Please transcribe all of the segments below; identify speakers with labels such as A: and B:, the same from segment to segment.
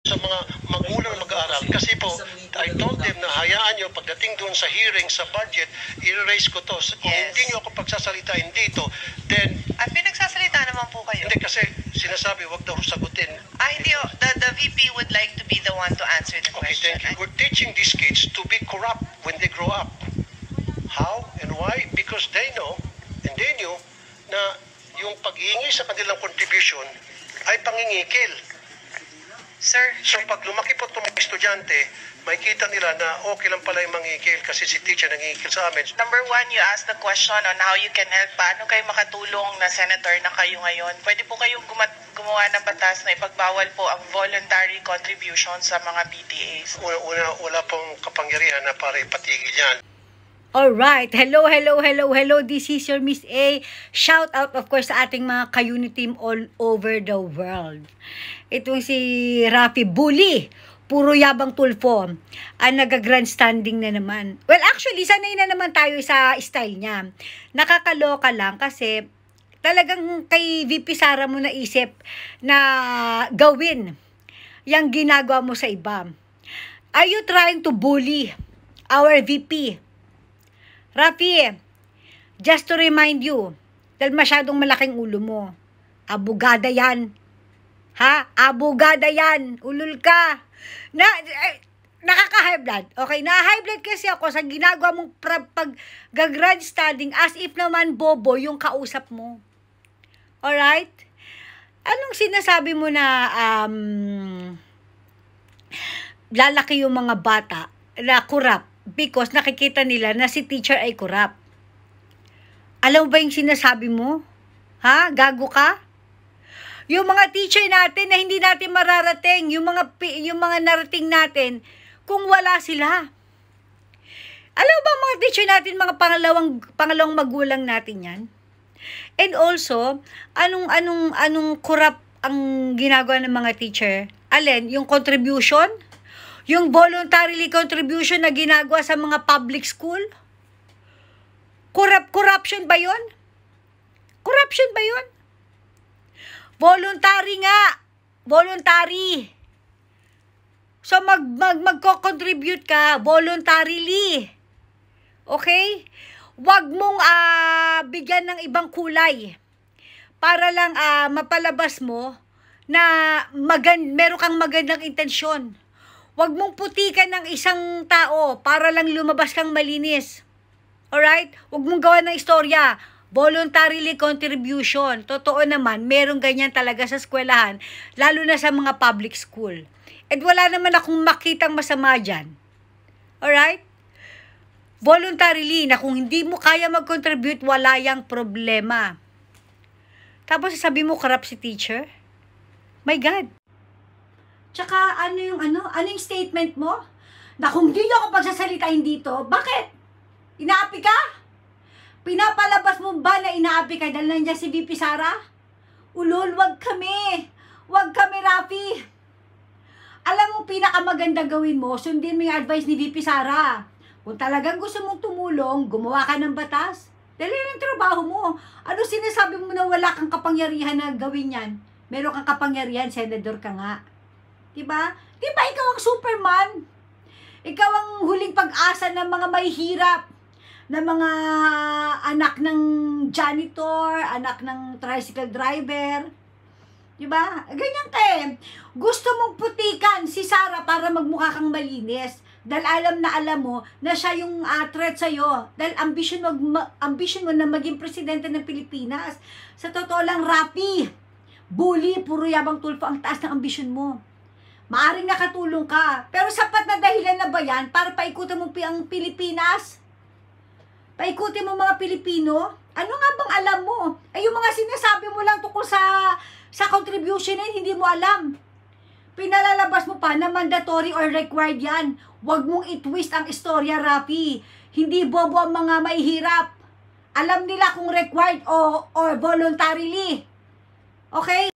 A: sa mga magulang mag-aaral. Kasi po, I told them na hayaan nyo, pagdating doon sa hearing, sa budget, i-raise ko to. Kung hindi nyo ako pagsasalitain dito, then...
B: At pinagsasalita naman po kayo.
A: Hindi, kasi sinasabi, wag daw sagutin.
B: Hindi, the VP would like to be the one to answer the question.
A: Okay, thank you. We're teaching these kids to be corrupt when they grow up. How and why? Because they know, and they knew, na yung pag-iingi sa kanilang contribution ay pangingikil.
B: Sir,
A: So pag lumaki po itong mga estudyante, makikita nila na okay lang pala yung mangikil kasi si teacher nangikil sa amin.
B: number one, you asked the question on how you can help. Paano kayo makatulong na senator na kayo ngayon? Pwede po kayong gumawa ng batas na ipagbawal po ang voluntary contribution sa mga PTAs.
A: Wala pong kapangyarihan na para ipatigil yan.
C: Alright, hello. This is your Miss A. Shout out of course sa ating mga ka-unit team all over the world. Itong si Rafi Bully, puro yabang tulfo, ang nag-grandstanding na naman. Well, actually, sanay na naman tayo sa style niya. Nakakaloka lang kasi talagang kay VP Sara mo naisip na gawin yung ginagawa mo sa iba. Are you trying to bully our VP? Rafi, just to remind you, dahil masyadong malaking ulo mo, abogada yan. Ha? Abogada yan. Ulul ka. Nakaka-high blood. Okay, na-high blood kasi ako sa ginagawa mong pag-grandstanding as if naman bobo yung kausap mo. Alright? Anong sinasabi mo na lalaki yung mga bata na corrupt? Because nakikita nila na si teacher ay corrupt. Alam mo ba yung sinasabi mo? Ha? Gago ka? Yung mga teacher natin na hindi natin mararating, yung mga narating natin, kung wala sila. Alam mo ba mga teacher natin, mga pangalawang magulang natin yan? And also, anong corrupt ang ginagawa ng mga teacher? Alin? Yung contribution? Yung voluntarily contribution na ginagawa sa mga public school? Corruption ba yun? Corruption ba yun? Voluntary nga. Voluntary. So, magko-contribute ka voluntarily. Okay? Huwag mong bigyan ng ibang kulay para lang mapalabas mo na meron kang magandang intensyon. Huwag mong putikan ng isang tao para lang lumabas kang malinis. Alright? Huwag mong gawa ng istorya. Voluntarily contribution. Totoo naman, merong ganyan talaga sa eskwelahan, lalo na sa mga public school. At wala naman akong makitang masama dyan. Alright? Voluntarily, na kung hindi mo kaya mag-contribute, wala yang problema. Tapos sasabi mo, corrupt si teacher? My God. Tsaka, ano yung statement mo? Na kung di ako pagsasalitain dito, bakit? Inaapi ka? Pinapalabas mo ba na inaapi ka dahil nandiyan si VP Sara? Ulol, wag kami. Wag kami, Rafi. Alam mo, pinakamaganda gawin mo, sundin mo yung advice ni VP Sara. Kung talagang gusto mong tumulong, gumawa ka ng batas. Dali ng trabaho mo. Ano sinasabi mo na wala kang kapangyarihan na gawin yan? Meron kang kapangyarihan, senador ka nga. Diba? Diba ikaw ang Superman? Ikaw ang huling pag-asa ng mga mahihirap, ng mga anak ng janitor, anak ng tricycle driver. Diba? Ganyan ka eh. Gusto mong putikan si Sara para magmukha kang malinis. Dahil alam mo na siya yung threat sa'yo. Dahil ambition mo na maging presidente ng Pilipinas. Sa totoo lang, Rafi, bully, puro yabang tulfo ang taas ng ambisyon mo. Maaring nakatulong ka. Pero sapat na dahilan na ba yan para paikutin mo ang Pilipinas? Paikutin mo mga Pilipino? Ano nga bang alam mo? Ay, yung mga sinasabi mo lang tungkol sa contribution na hindi mo alam. Pinalalabas mo pa na mandatory or required yan. Huwag mong i-twist ang istorya, Rafi. Hindi bobo ang mga mahihirap. Alam nila kung required or voluntarily. Okay?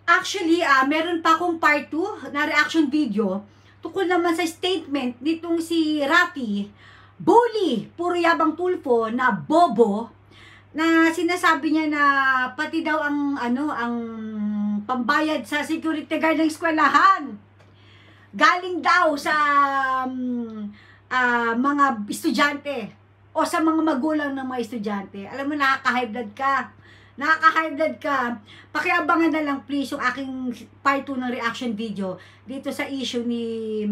C: Actually, meron pa akong part 2 na reaction video tungkol naman sa statement nitong si Rafi, bully, puro yabang tulfo na bobo, na sinasabi niya na pati daw ang ang pambayad sa security guard ng eskwelahan galing daw sa mga estudyante o sa mga magulang ng mga estudyante. Alam mo, nakaka-high blood ka. Nakaka-high blood ka. Pakiabangan na lang please yung aking part 2 ng reaction video dito sa issue ni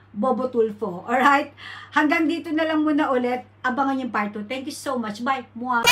C: Bobo Tulfo. Alright? Hanggang dito na lang muna ulit. Abangan yung part 2. Thank you so much. Bye. Mwah.